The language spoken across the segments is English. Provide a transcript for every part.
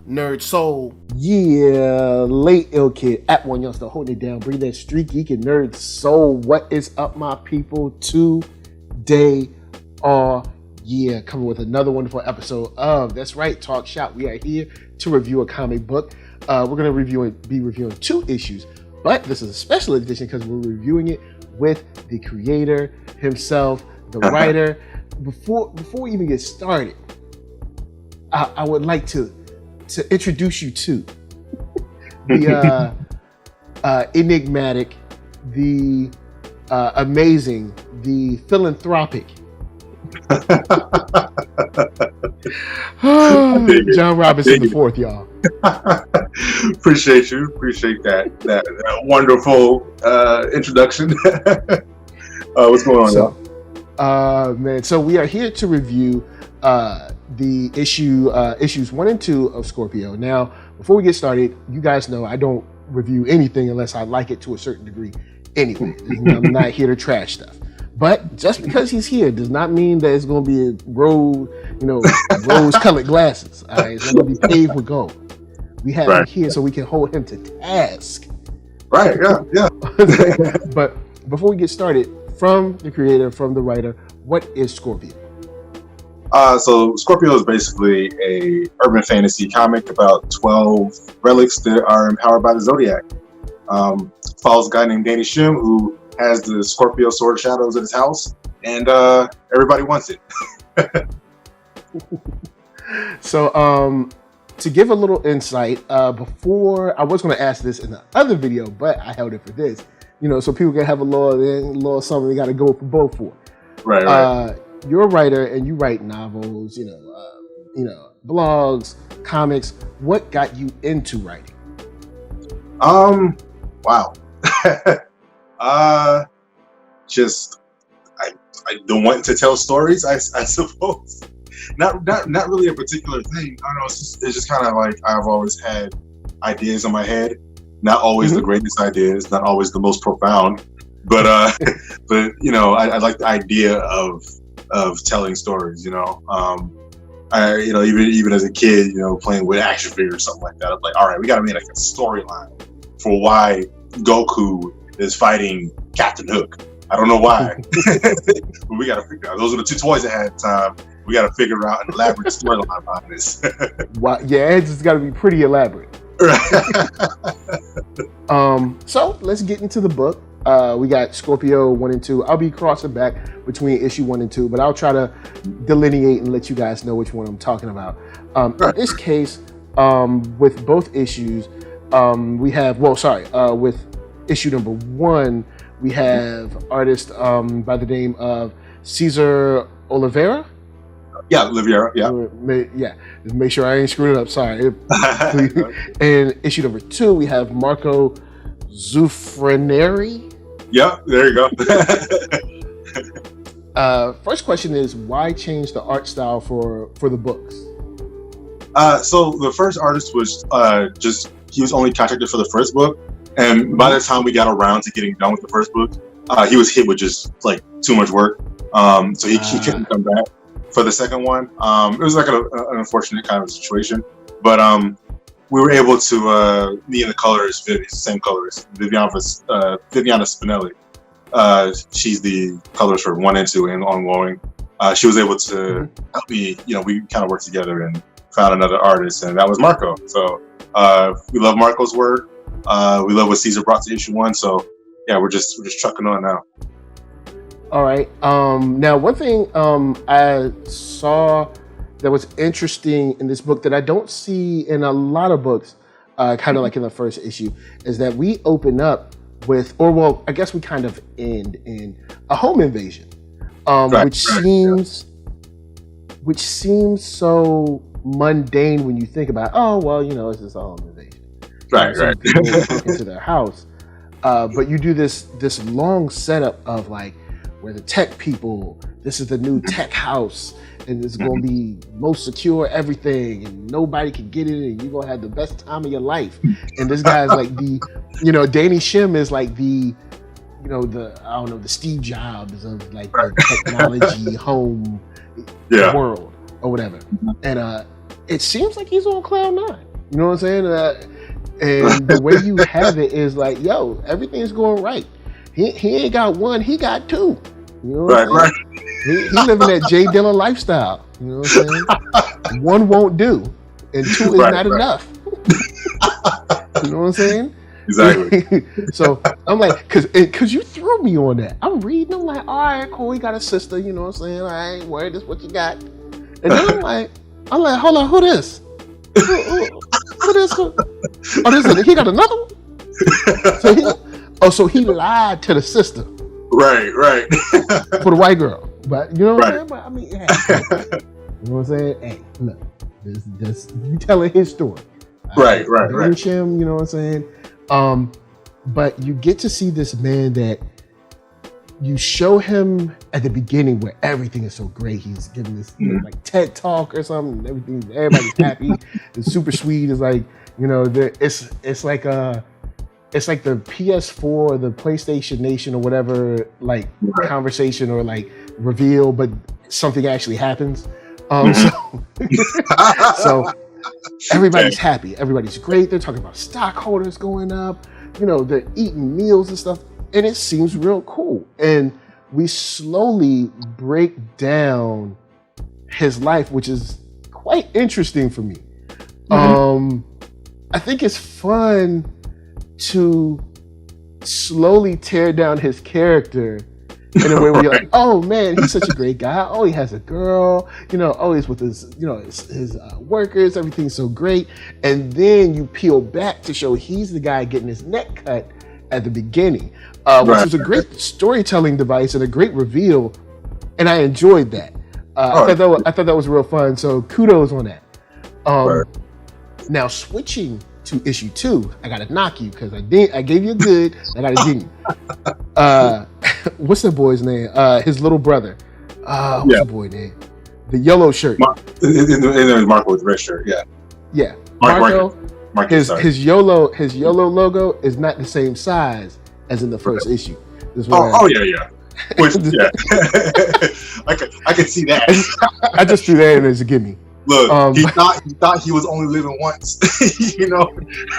NERDSoul. Yeah, late ill kid at OneYoungsta holding it down. Bring that StreetGeek and NERDSoul. What is up, my people? Today, coming with another wonderful episode of That's Right, Talk Shop. We are here to review a comic book. We're going to be reviewing 2 issues, but this is a special edition because we're reviewing it with the creator himself, the writer. Before we even get started, I would like to introduce you to the enigmatic, the amazing, the philanthropic John Robinson IV, y'all. Appreciate that wonderful introduction. What's going on, y'all? Man, so we are here to review the issues 1 and 2 of Scorpio. Now, before we get started, you guys know I don't review anything unless I like it to a certain degree. Anyway, I'm not here to trash stuff. But just because he's here does not mean that it's going to be rose-colored glasses. All right, it's going to be paved with gold. We have him here so we can hold him to task. Right? Yeah. But before we get started, from the creator, from the writer, what is Scorpio? So Scorpio is basically a urban fantasy comic about 12 relics that are empowered by the Zodiac. Follows a guy named Danny Shim who has the Scorpio sword shadows at his house, and everybody wants it. So to give a little insight, before I was going to ask this in the other video, but I held it for this, so people can have a little something they got to go for both for. Right. You're a writer and you write novels, blogs, comics. What got you into writing? Wow. Just I don't want to tell stories. I suppose not really a particular thing. I don't know. It's just kind of like I've always had ideas in my head. Not always the greatest ideas, not always the most profound, but I like the idea of telling stories. I even as a kid, playing with action figures or something like that. I'm like, all right, we got to make like a storyline for why Goku is fighting Captain Hook. I don't know why, but we got to figure out. Those are the 2 toys I had at the time. We got to figure out an elaborate storyline behind this. Wow, yeah, it's got to be pretty elaborate. So let's get into the book. We got Scorpio 1 and 2. I'll be crossing back between issue 1 and 2, but I'll try to delineate and let you guys know which one I'm talking about. In this case, with both issues, we have, with issue number 1, we have artist by the name of Cesar Oliveira. Yeah, Oliveira, yeah. Just make sure I ain't screwed it up. Sorry. And issue number 2, we have Marco Zuffreneri. Yeah, there you go. First question is, why change the art style for the books? So the first artist was he was only contracted for the first book, and by the time we got around to getting done with the first book, he was hit with just like too much work. So he couldn't come back for the second one. It was like an unfortunate kind of situation, but we were able to, me and the colorist, the same colorist, Viviana Spinelli. She's the colorist for 1 and 2 and ongoing. She was able to help me, we kind of worked together and found another artist, and that was Marco. So we love Marco's work. We love what Cesar brought to issue 1. So yeah, we're just trucking on now. All right. Now, one thing I saw that was interesting in this book that I don't see in a lot of books, kind of like in the first issue, is that we open up with, I guess we kind of end in a home invasion, which seems so mundane when you think about, it's just a home invasion. Right. People walk into their house, but you do this long setup of like, where the tech people, this is the new tech house, and it's going to be most secure everything, and nobody can get it, and you're going to have the best time of your life. And this guy's like Danny Shim is like the Steve Jobs of like the technology home world or whatever. And it seems like he's on cloud nine. You know what I'm saying? And the way you have it is like, yo, everything's going right. He ain't got one, he got two. You know what I'm saying? He living that Jay Dilla lifestyle. You know what I'm saying? One won't do, and two is not enough. You know what I'm saying? Exactly. So I'm like, cause you threw me on that. I'm reading, I'm like, all right, cool, he got a sister, you know what I'm saying? I ain't worried, this what you got. And then I'm like, hold on, who this? Who this? Oh, he got another one? So he lied to the sister. Right. For the white girl. But you know what I'm saying? Right. But I mean, hey, you know what I'm saying? Hey, look, this you telling his story. Right. Him, you know what I'm saying? But you get to see this man that you show him at the beginning where everything is so great. He's giving this like TED talk or something. Everybody's happy. It's super sweet. It's like, you know, it's like the PS4 or the PlayStation Nation or whatever, like conversation or like reveal, but something actually happens. So everybody's happy. Everybody's great. They're talking about stockholders going up. You know, they're eating meals and stuff. And it seems real cool. And we slowly break down his life, which is quite interesting for me. I think it's fun to slowly tear down his character in a way where you're like, oh man, he's such a great guy. Oh, he has a girl, you know, oh, he's with his, you know, his workers, everything's so great. And then you peel back to show he's the guy getting his neck cut at the beginning, which was a great storytelling device and a great reveal. And I enjoyed that. I thought that was real fun. So kudos on that. Now switching to issue 2, I gotta knock you because I gave you a good, I gotta ding you. What's the boy's name? His little brother. What's the boy name? The yellow shirt. Marco with the red shirt. Yeah. Marco. His YOLO logo is not the same size as in the first issue. Yeah. Which, yeah. I could see that. I just threw that in as a gimme. Look, he thought he was only living once. You know,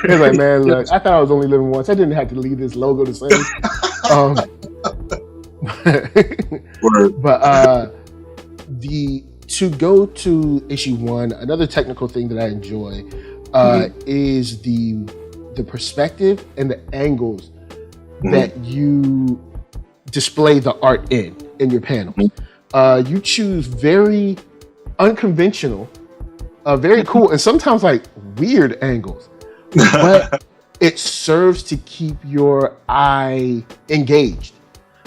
he's like, man, look, I thought I was only living once. I didn't have to leave this logo the same. But to go to issue 1, another technical thing that I enjoy is the perspective and the angles that you display the art in your panels. You choose very unconventional, very cool, and sometimes like weird angles, but it serves to keep your eye engaged.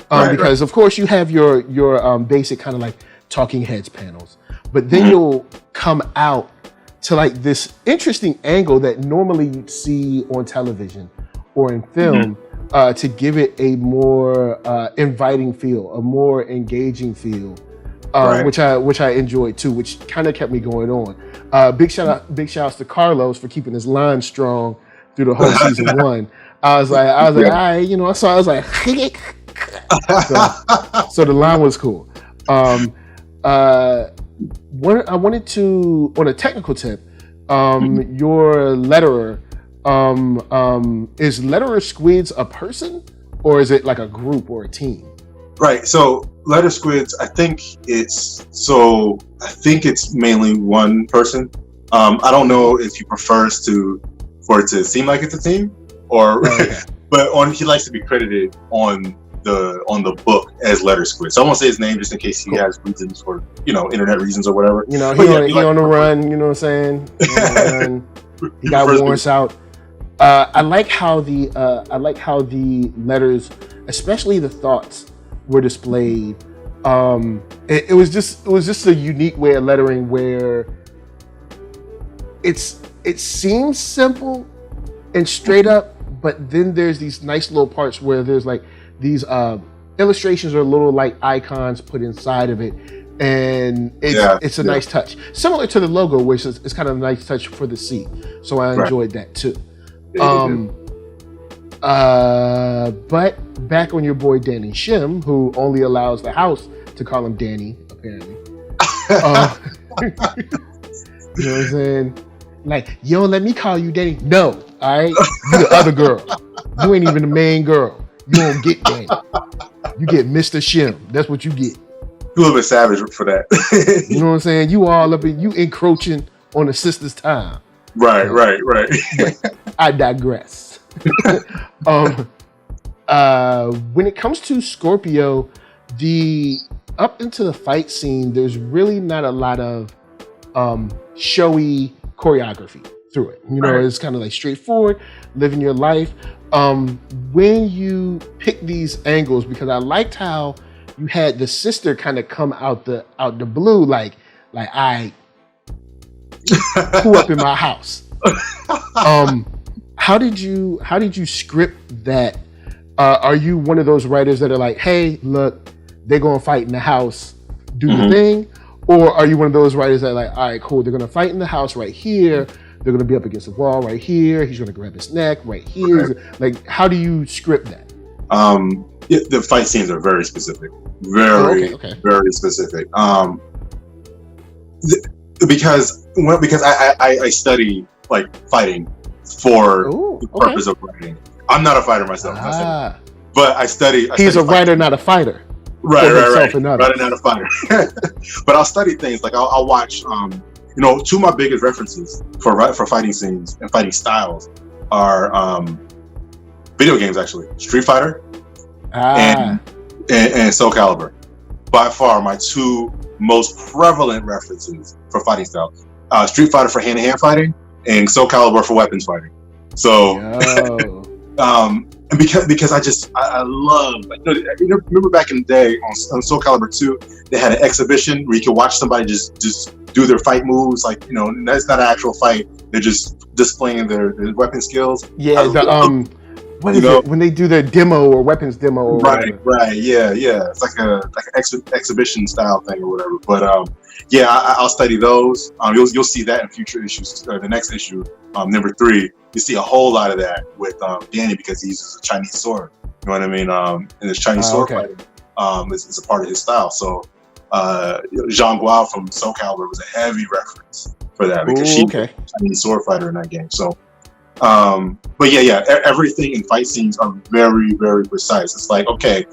Because of course you have your basic kind of like talking heads panels, but then you'll come out to like this interesting angle that normally you'd see on television or in film, to give it a more inviting feel, a more engaging feel. Which I enjoyed too, which kind of kept me going on. Big shout outs to Carlos for keeping his line strong through the whole season 1. I was like, all right, you know, I was like, so the line was cool. I wanted to, on a technical tip, your letterer, is letterer squids a person or is it like a group or a team? Right. So letter squids, I think it's mainly one person. I don't know if he prefers for it to seem like it's a team or, but he likes to be credited on the book as letter squid. So I won't say his name just in case he has reasons for, you know, internet reasons or whatever. You know, he on the run, you know what I'm saying? He got warrants out. I like how the letters, especially the thoughts, were displayed. It was just a unique way of lettering where it seems simple and straight up, but then there's these nice little parts where there's like these illustrations or little like icons put inside of it, and it's a nice touch, similar to the logo, which is kind of a nice touch for the C. So I enjoyed that too. But back on your boy Danny Shim, who only allows the house to call him Danny, apparently. You know what I'm saying? Like, you don't let me call you Danny. No, all right? You the other girl. You ain't even the main girl. You don't get Danny. You get Mr. Shim. That's what you get. You a little bit savage for that. You know what I'm saying? You all up in, you encroaching on the sister's time. Right. But I digress. When it comes to Scorpio, up into the fight scene, there's really not a lot of showy choreography through it. You know, It's kind of like straightforward, living your life. When you pick these angles, because I liked how you had the sister kind of come out the blue, like I who up in my house. How did you script that? Are you one of those writers that are like, hey, look, they're gonna fight in the house, do the thing? Or are you one of those writers that are like, all right, cool, they're gonna fight in the house right here, they're gonna be up against the wall right here, he's gonna grab his neck right here. Okay. Like, how do you script that? The fight scenes are very specific. Very specific. Because I study like fighting for the purpose of writing. I'm not a fighter myself, but I study. He's a writer, not a fighter. Right. Writer, not a fighter. But I'll study things like I'll watch. Two of my biggest references for fighting scenes and fighting styles are video games. Actually, Street Fighter and Soul Calibur. By far, my two most prevalent references for fighting style. Street Fighter for hand-to-hand fighting and Soul Calibur for weapons fighting. So, and because I love, like, remember back in the day on Soul Calibur 2, they had an exhibition where you could watch somebody just do their fight moves. Like, that's not an actual fight. They're just displaying their weapon skills. Yeah, what is it when they do their demo or weapons demo? Or right, yeah. It's like an exhibition style thing or whatever. But I'll study those. You'll see that in future issues. The next issue, number 3, you see a whole lot of that with Danny because he uses a Chinese sword. You know what I mean? And his Chinese sword fighting is a part of his style. So Zhang Guo from Soul Calibur was a heavy reference for that because she's a Chinese sword fighter in that game. So. But everything in fight scenes are very, very precise. It's like, okay,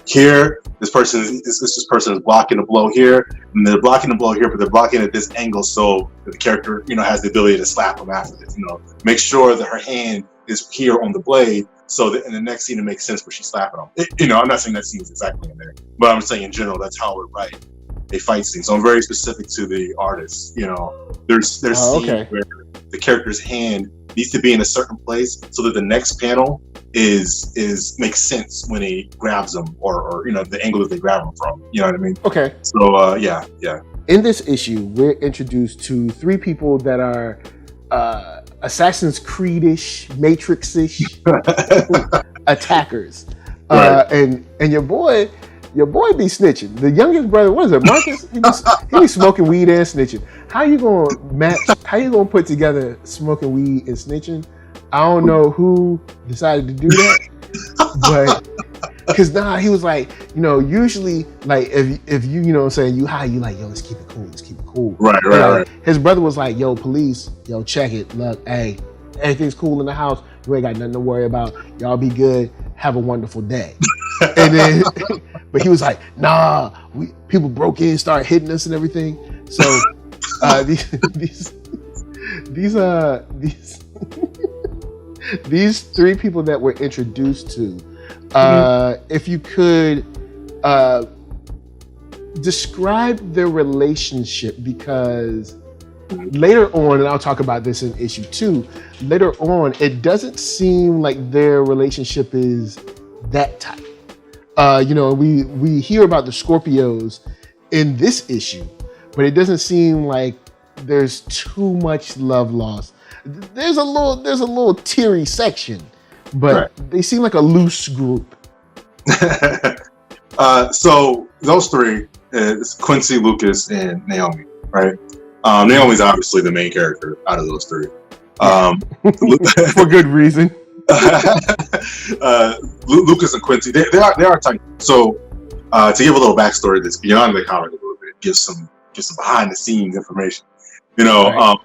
here, this person is blocking a blow here, and they're blocking a blow here, but they're blocking at this angle so that the character, has the ability to slap them after this. Make sure that her hand is here on the blade, so that in the next scene it makes sense where she's slapping them. I'm not saying that scene is exactly in there, but I'm saying in general that's how we write a fight scene. So I'm very specific to the artists. There's scenes where the character's hand needs to be in a certain place so that the next panel makes sense when he grabs them or the angle that they grab them from. You know what I mean? Okay. So yeah. In this issue, we're introduced to 3 people that are Assassin's Creed-ish, Matrix-ish attackers. Right. And your boy be snitching. The youngest brother, what is it, Marcus? He be smoking weed and snitching. How you gonna put together smoking weed and snitching? I don't know who decided to do that, but because he was like, usually like if you know what I'm saying, you high, you like, yo, let's keep it cool. Right. His brother was like, yo, police, yo, check it. Look, hey, everything's cool in the house. You ain't got nothing to worry about. Y'all be good. Have a wonderful day. And then, but he was like, nah, people broke in, started hitting us and everything. So these 3 people that we're introduced to, if you could describe their relationship, because later on, and I'll talk about this in issue 2, later on, it doesn't seem like their relationship is that tight. We hear about the Scorpios in this issue, but it doesn't seem like there's too much love lost. There's a little teary section, but they seem like a loose group. So those 3 is Quincy, Lucas, and Naomi, right? Naomi's obviously the main character out of those 3. For good reason. Lucas and Quincy, they are tight. So to give a little backstory that's beyond the comic a little bit, give some behind the scenes information. You know,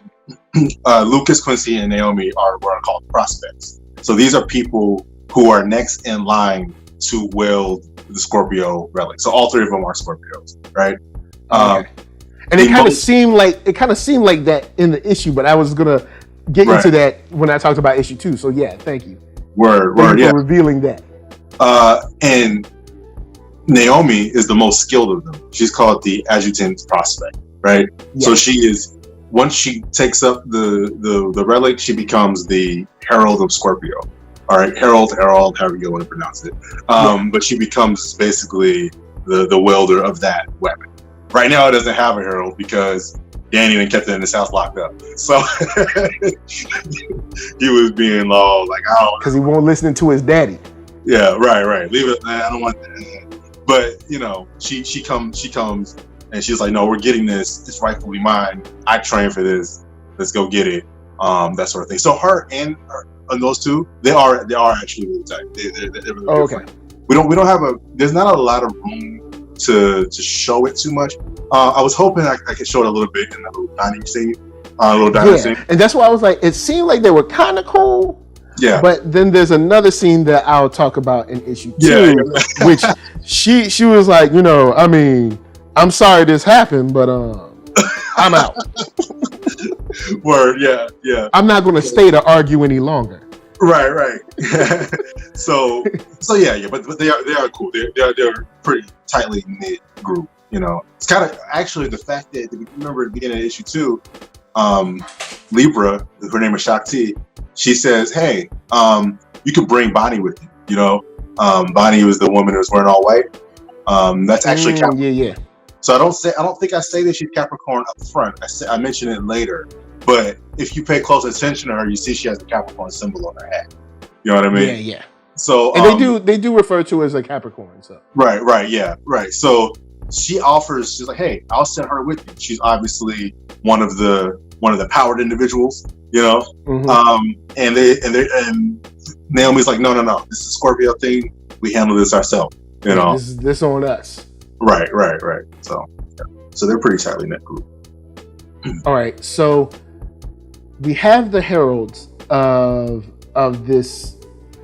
Right. Lucas, Quincy, and Naomi are what are called prospects. So these are people who are next in line to wield the Scorpio relic. So all three of them are Scorpios, right? Okay. And it kind of seemed like that in the issue, but I was gonna get into that when I talked about issue 2. So yeah, thank you. Word, thank you yeah. for revealing that. And Naomi is the most skilled of them. She's called the adjutant prospect, right? Yeah. So she is, once she takes up the relic, she becomes the herald of Scorpio. All right, herald, however you want to pronounce it. But she becomes basically the wielder of that weapon. Right now, it doesn't have a herald because Danny even kept it in his house locked up. So he was being all like, I don't, because he won't listen to his daddy. Yeah, right. Leave it, man. I don't want that. But you know, she comes and she's like, no, we're getting this. It's rightfully mine. I trained for this. Let's go get it. That sort of thing. So her and those two, they are actually really tight. They're really okay. We don't have there's not a lot of room to show it too much. I was hoping I could show it a little bit in the little dining scene. And that's why I was like, it seemed like they were kind of cool. Yeah. But then there's another scene that I'll talk about in issue 2, which she was like, you know, I mean, I'm sorry this happened, but I'm out. Word, yeah. I'm not going to stay to argue any longer. Right. so yeah, but they are cool. They're pretty tightly knit group. You know, it's kind of actually the fact that, if you remember at the beginning of issue 2, Libra, her name is Shakti. She says, "Hey, you can bring Bonnie with you." You know, Bonnie was the woman who was wearing all white. That's actually Capricorn. Yeah. So I don't think I say that she's Capricorn up front. I mention it later. But if you pay close attention to her, you see she has the Capricorn symbol on her hat. You know what I mean? Yeah. So and they do refer to her as a Capricorn. So right. So she's like, hey, I'll send her with you. She's obviously one of the powered individuals, you know. Mm-hmm. And Naomi's like, no, this is a Scorpio thing. We handle this ourselves, you know. This on us. Right. So they're pretty tightly knit group. All right, so we have the heralds of this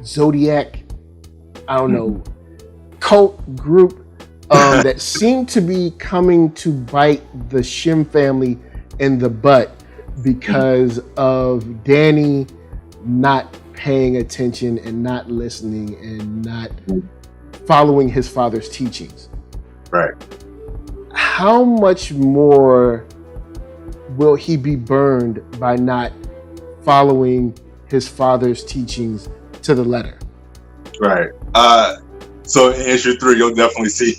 zodiac, I don't know, cult group that seem to be coming to bite the Shim family in the butt because of Danny not paying attention and not listening and not following his father's teachings. Right. How much more will he be burned by not following his father's teachings to the letter? Right. So in issue 3, you'll definitely see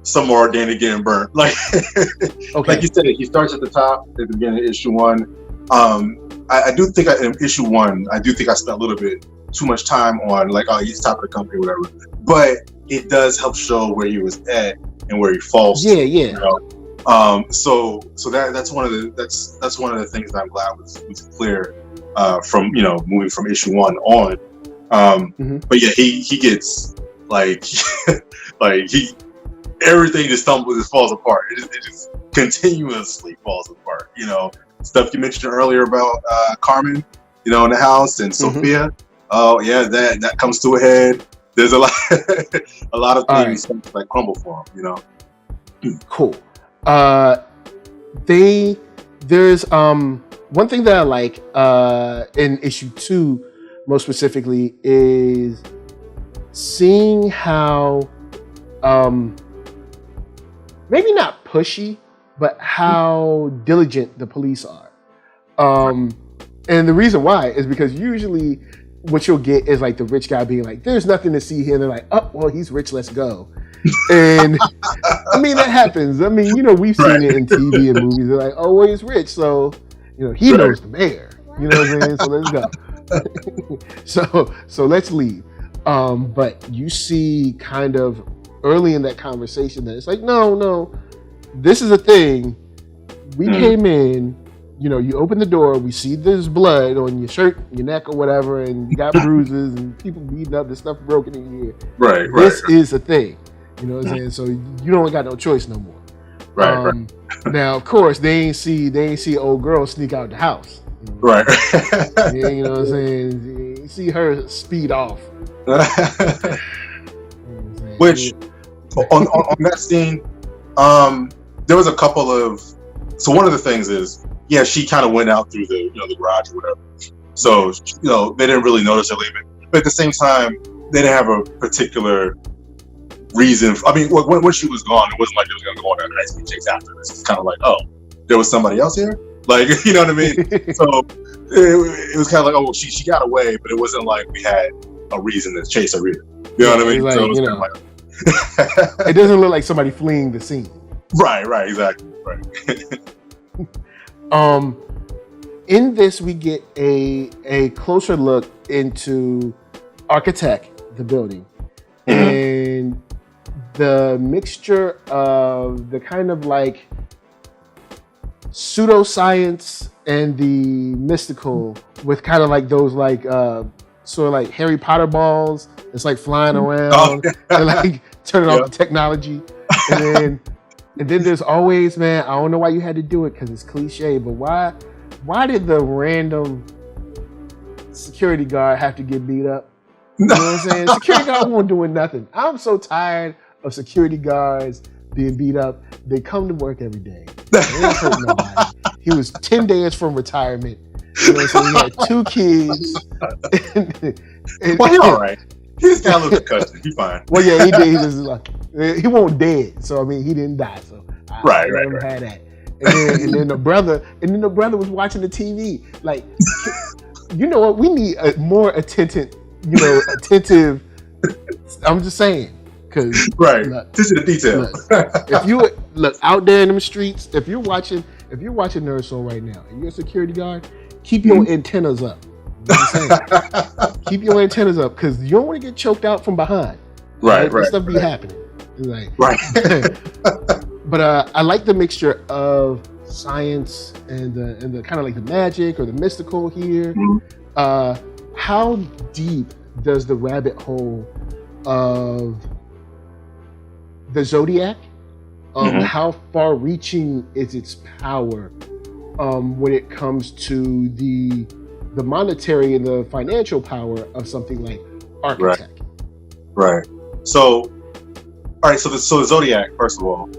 some more Danny getting burnt. Like you said, he starts at the top at the beginning of issue 1. I do think in issue 1, I spent a little bit too much time on like, oh, he's top of the company, whatever. But it does help show where he was at and where he falls. Yeah. You know? So that's one of the things that I'm glad was clear from, you know, moving from issue 1 on. But yeah, he gets like everything just falls apart. It just continuously falls apart. You know, stuff you mentioned earlier about Carmen, you know, in the house, and Sophia. Oh yeah, that comes to a head. There's a lot of things like crumble for him. You know. Cool. There's one thing that I like in issue 2 most specifically is seeing how maybe not pushy, but how diligent the police are. And the reason why is because usually what you'll get is like the rich guy being like, there's nothing to see here. And they're like, oh, well, he's rich, let's go. And I mean, that happens. I mean, you know, we've seen it in TV and movies. They're like, oh, well, he's rich. So, you know, he knows the mayor. You know what I'm saying? So let's go. So let's leave. But you see kind of early in that conversation that it's like, no, this is a thing. We came in, you know, you open the door, we see there's blood on your shirt, your neck or whatever, and you got bruises and people beating up, there's stuff broken in here. Right. This is a thing. You know what I'm saying? So you don't got no choice no more. Now, of course, they ain't see old girl sneak out the house. Right. Yeah, you know what I'm saying? You see her speed off. Which on that scene, there was a couple of. So one of the things is, yeah, she kind of went out through the the garage or whatever. So they didn't really notice her leaving. But at the same time, they didn't have a particular reason. I mean, when she was gone, it wasn't like they was gonna go on a ice chase after this. It's kind of like, oh, there was somebody else here. Like, you know what I mean? So it was kind of like, oh, well, she got away, but it wasn't like we had a reason to chase her either. You know what I mean? Like, so it was kind of like, it doesn't look like somebody fleeing the scene. Right, exactly. Right. In this, we get a closer look into Architect, the building, and the mixture of the kind of like pseudoscience and the mystical, with kind of like those like sort of like Harry Potter balls. It's like flying around and like turning off the technology, and then there's always, man, I don't know why you had to do it because it's cliche, but why did the random security guard have to get beat up? You know what I'm saying? Security guard wasn't doing nothing. I'm so tired of security guards being beat up. They come to work every day. They didn't hurt nobody. He was 10 days from retirement. You know what I'm saying? He had 2 kids. Well, he all right. He just got a little concussion. He fine. Well, yeah, he did. He was like, he wasn't dead. So I mean, he didn't die. So right. Had that. And then the brother was watching the TV. Like, you know what? We need a more attentive. I'm just saying, because attention to detail. If you look out there in them streets, if you're watching NERDSoul right now, and you're a security guard, keep your antennas up. You know what I'm saying? Keep your antennas up, because you don't want to get choked out from behind. Right. That stuff be happening. Like, but I like the mixture of science and the kind of like the magic or the mystical here. How deep does the rabbit hole of the Zodiac? How far-reaching is its power when it comes to the monetary and the financial power of something like Architect? Right. So, all right. So the Zodiac, first of all.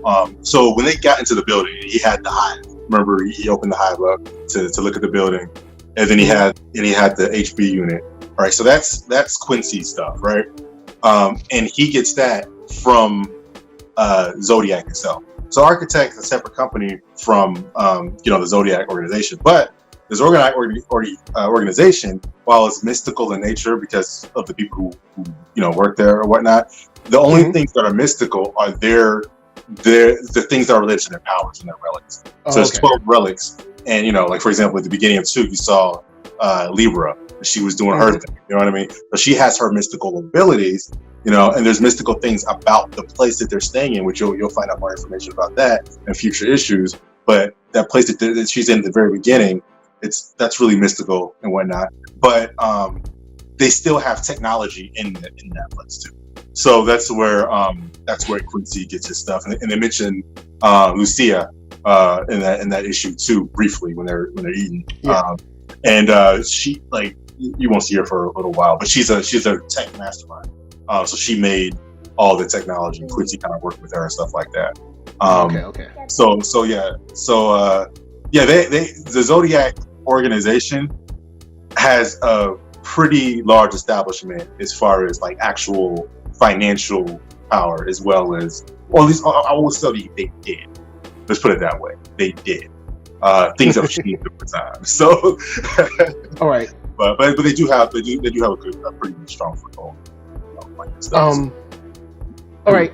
So when they got into the building, he had the hive. Remember, he opened the hive up to look at the building, and then he had the HB unit. All right. So that's Quincy stuff, right? And he gets that from Zodiac itself. So Architect is a separate company from the Zodiac organization, but this Zodiac organization, while it's mystical in nature because of the people who work there or whatnot, the only things that are mystical are the things that are related to their powers and their relics. So there's 12 relics, and like for example, at the beginning of 2, you saw Libra. She was doing her thing, you know what I mean? So she has her mystical abilities, and there's mystical things about the place that they're staying in, which you'll find out more information about that in future issues. But that place that she's in at the very beginning, that's really mystical and whatnot. But they still have technology in that place too. So that's where Quincy gets his stuff, and they mention Lucia in that issue too, briefly when they're eating. And she, like, you won't see her for a little while, but she's a tech mastermind. So she made all the technology. Quincy kind of worked with her and stuff like that. Okay. The Zodiac organization has a pretty large establishment as far as like actual financial power, as well as, or at least I will say they did. Let's put it that way. They did. Things have changed over time. So, all right. But they do have a pretty strong foothold. All right.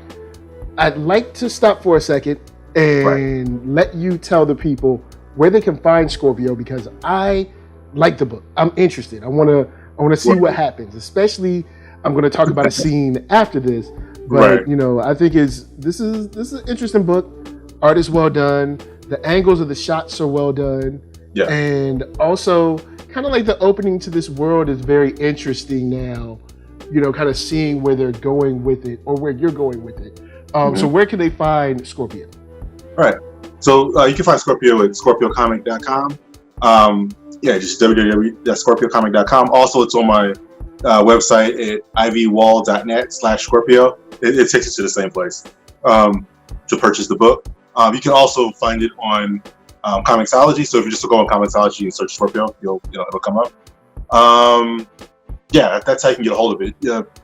I'd like to stop for a second and let you tell the people where they can find Scorpio, because I like the book. I'm interested. I want to see what happens. Especially, I'm going to talk about a scene after this. But I think this is an interesting book. Art is well done. The angles of the shots are well done. Yeah. And also, kind of like the opening to this world is very interesting now. Kind of seeing where they're going with it, or where you're going with it. So where can they find Scorpio? All right. So you can find Scorpio at scorpiocomic.com. Just www.scorpiocomic.com. Also, it's on my website at ivwall.net/Scorpio. It takes you to the same place to purchase the book. You can also find it on Comixology. So if you just go on Comixology and search Scorpio, it'll come up. That's how you can get a hold of it.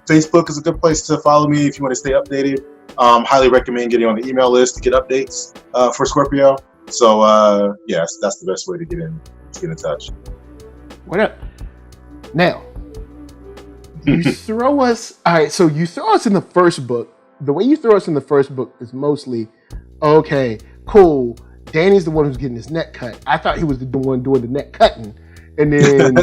Facebook is a good place to follow me if you want to stay updated. Highly recommend getting on the email list to get updates for Scorpio. So yes, that's the best way to get in touch. What up? Now, you throw us. All right, so you throw us in the first book. The way you throw us in the first book is mostly, okay, cool. Danny's the one who's getting his neck cut. I thought he was the one doing the neck cutting, and then,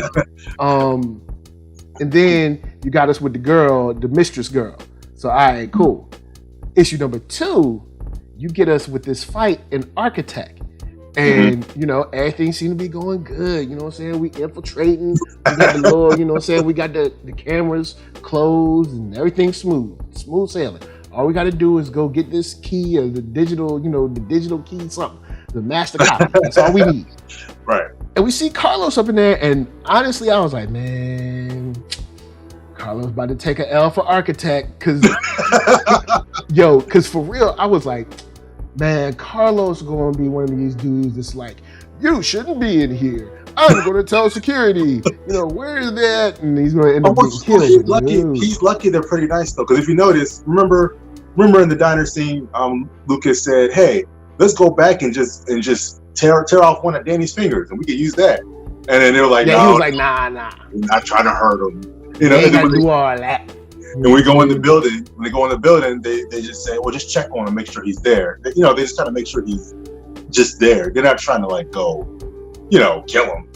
and then you got us with the girl, the mistress girl. So all right, cool. Issue number 2, you get us with this fight in Architect. And, everything seemed to be going good. You know what I'm saying? We infiltrating. We got the little, you know what I'm saying? We got the cameras closed and everything's smooth sailing. All we got to do is go get this key or the digital, the digital key something, the master copy. That's all we need. Right. And we see Carlos up in there. And honestly, I was like, man, Carlos about to take an L for Architect. Because for real, I was like, man, Carlos going to be one of these dudes that's like, you shouldn't be in here. I'm going to tell security. Where is that? And he's going to end up getting killed. He's lucky they're pretty nice, though. Because if you notice, remember in the diner scene, Lucas said, hey, let's go back and just tear off one of Danny's fingers, and we could use that. And then they were like, no. He was like, nah. We're not trying to hurt him. They ain't got to do all that. And we go in the building. When they go in the building, they just say, well, just check on him, make sure he's there. They just try to make sure he's just there. They're not trying to go, kill him.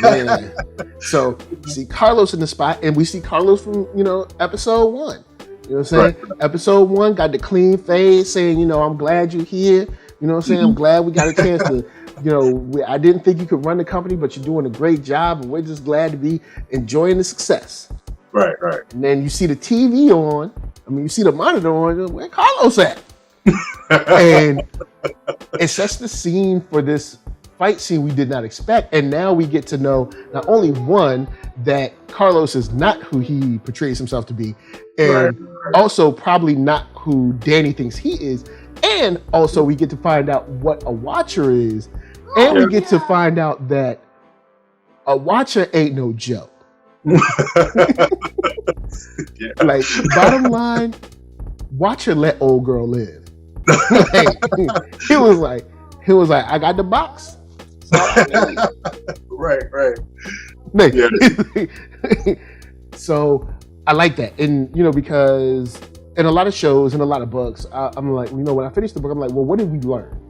Yeah. So see Carlos in the spot, and we see Carlos from, episode 1. You know what I'm saying? Right. Episode 1 got the clean face saying, I'm glad you're here. You know what I'm saying? I'm glad we got a chance to, I didn't think you could run the company, but you're doing a great job, and we're just glad to be enjoying the success. Right. And then you see the TV on. You see the monitor on. Where Carlos at? And it sets the scene for this fight scene we did not expect. And now we get to know not only one, that Carlos is not who he portrays himself to be, and also probably not who Danny thinks he is. And also we get to find out what a Watcher is. And we get to find out that a Watcher ain't no joke. Like, bottom line, Watcher let old girl live. He was like, I got the box. Right. Yeah. So I like that, and because in a lot of shows and a lot of books, I'm like, when I finish the book, I'm like, well, what did we learn?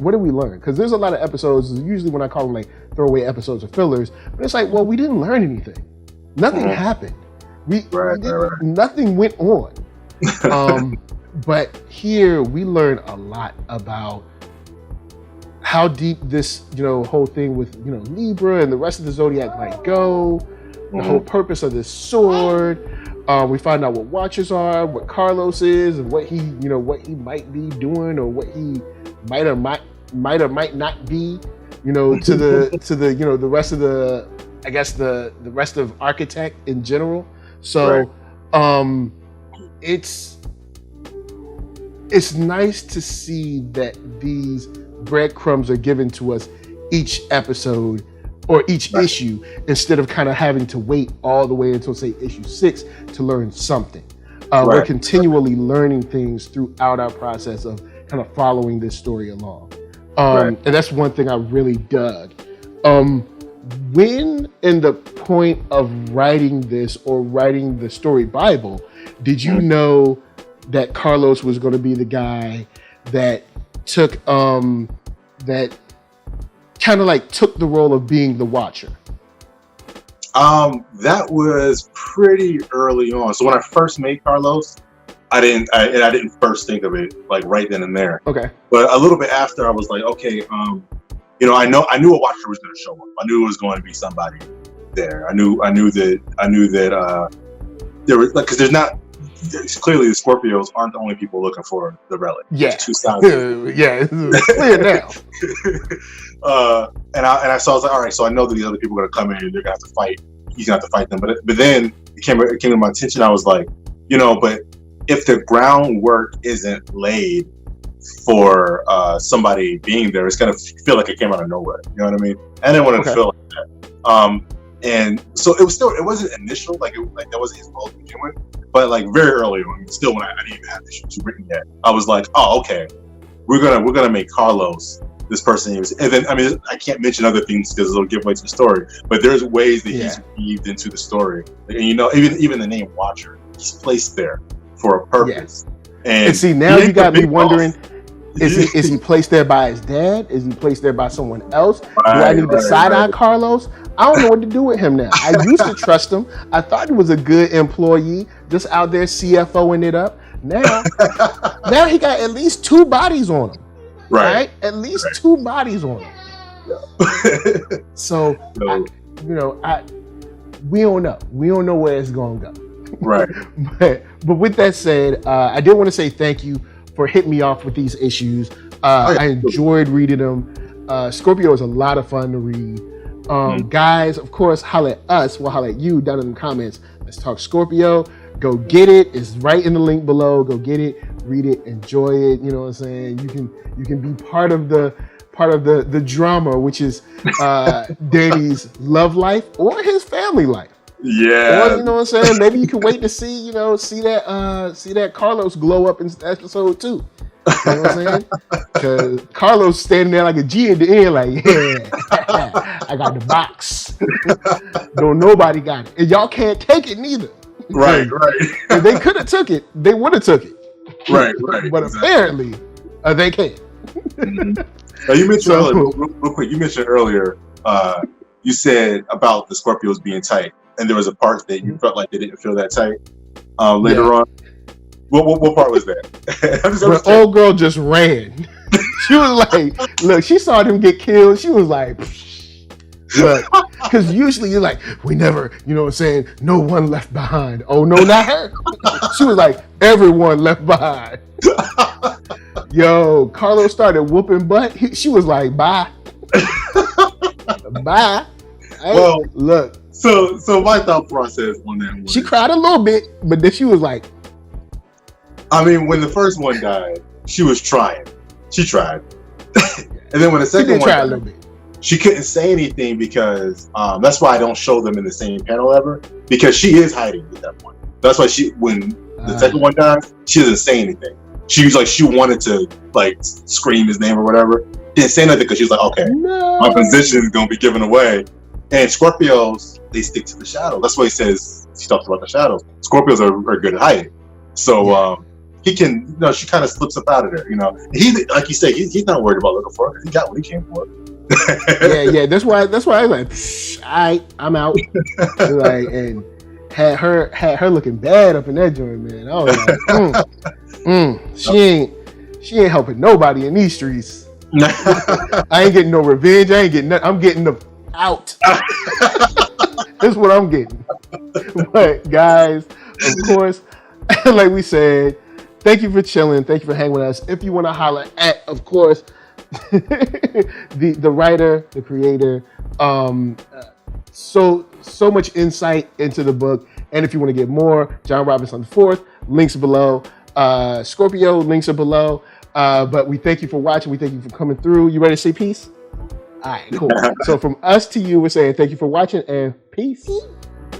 What did we learn? Because there's a lot of episodes, usually when I call them throwaway episodes or fillers, but it's like, well, we didn't learn anything. Nothing happened. Nothing went on. But here we learn a lot about how deep this, whole thing with, Libra and the rest of the zodiac might go, the whole purpose of this sword. We find out what Watchers are, what Carlos is, and what he might be doing, or what he might or might not be, to the rest of the, I guess the rest of Architect in general. So, it's nice to see that these breadcrumbs are given to us each episode or each issue, instead of kind of having to wait all the way until, say, issue 6 to learn something. We're continually learning things throughout our process of kind of following this story along. And that's one thing I really dug. When in the point of writing this or writing the story Bible, did you know that Carlos was going to be the guy that took took the role of being the Watcher? That was pretty early on. So when I first made Carlos, I didn't first think of it right then and there. Okay. But a little bit after, I was like, okay, I knew a Watcher was going to show up. I knew it was going to be somebody there. I knew that there was, because there's not, clearly the Scorpios aren't the only people looking for the relic. Yeah, There's two sides. Yeah, it's clear now. And I saw, I was like, all right, so I know that these other people are gonna come in and they're gonna have to fight. He's gonna have to fight them. But then it came to my attention. I was like, but if the groundwork isn't laid for somebody being there, it's gonna feel like it came out of nowhere. You know what I mean? I didn't want to feel like that. And so it wasn't initial, like that wasn't his role to begin with, but like very early on, still when I didn't even have this shit written yet, I was like, oh, okay, we're gonna make Carlos this person. And then I can't mention other things because it'll give away to the story, but there's ways that he's weaved into the story, and even the name Watcher, he's placed there for a purpose. And see, now you got me wondering. Is he placed there by his dad? Is he placed there by someone else? Do I need to side-eye Carlos? I don't know what to do with him now. I used to trust him. I thought he was a good employee, just out there CFOing it up. Now he got at least 2 bodies on him. Right? At least 2 bodies on him. Yeah. So, we don't know. We don't know where it's going to go. Right. But with that said, I did want to say thank you for hitting me off with these issues. I enjoyed reading them. Scorpio is a lot of fun to read. Guys, of course, holler at us. We'll holler at you down in the comments. Let's talk Scorpio. Go get it. It's right in the link below. Go get it, read it, enjoy it. You know what I'm saying? You can be part of the drama, which is Danny's love life or his family life. Yeah. Or, you know what I'm saying? Maybe you can wait to see that Carlos glow up in episode 2. You know what I'm saying? Because Carlos standing there like a G at the end, like, yeah, I got the box. Don't nobody got it. And y'all can't take it neither. Right. If they could have took it, they would have took it. Right. But apparently, they can't. Now you mentioned earlier, real quick, you mentioned earlier, you said about the Scorpios being tight. And there was a part that you felt like they didn't feel that tight later on. What part was that? The old girl just ran. She was like, look, she saw them get killed. She was like, look, because usually you're like, we never, you know what I'm saying? No one left behind. Oh, no, not her. She was like, everyone left behind. Yo, Carlos started whooping butt. She was like, bye. Bye. Hey, well, look. So my thought process on that was, she cried a little bit, but then she was like, I mean, when the first one died, she was trying. She tried. And then when the second one died, a little bit. She couldn't say anything because that's why I don't show them in the same panel ever, because she is hiding at that point. That's why when the second one dies, she doesn't say anything. She was like, she wanted to like scream his name or whatever. Didn't say nothing because she was like, okay, my position is going to be given away. And Scorpios, they stick to the shadow. That's why he talks about the shadows. Scorpios are good at hiding. So he can, she kind of slips up out of there, He, like you say, he's not worried about looking for her. He got what he came for. yeah. That's why I was like, I'm out. Like, and had her looking bad up in that joint, man. I was like, she ain't helping nobody in these streets. I ain't getting no revenge. I ain't getting nothing. I'm getting the out. That's what I'm getting. But guys, of course, like we said, thank you for chilling. Thank you for hanging with us. If you want to holler at, of course, the writer, the creator, so much insight into the book. And if you want to get more, John Robinson IV, links below. Scorpio, links are below. But we thank you for watching. We thank you for coming through. You ready to say peace? All right, cool. So from us to you, we're saying thank you for watching and peace.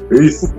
Peace.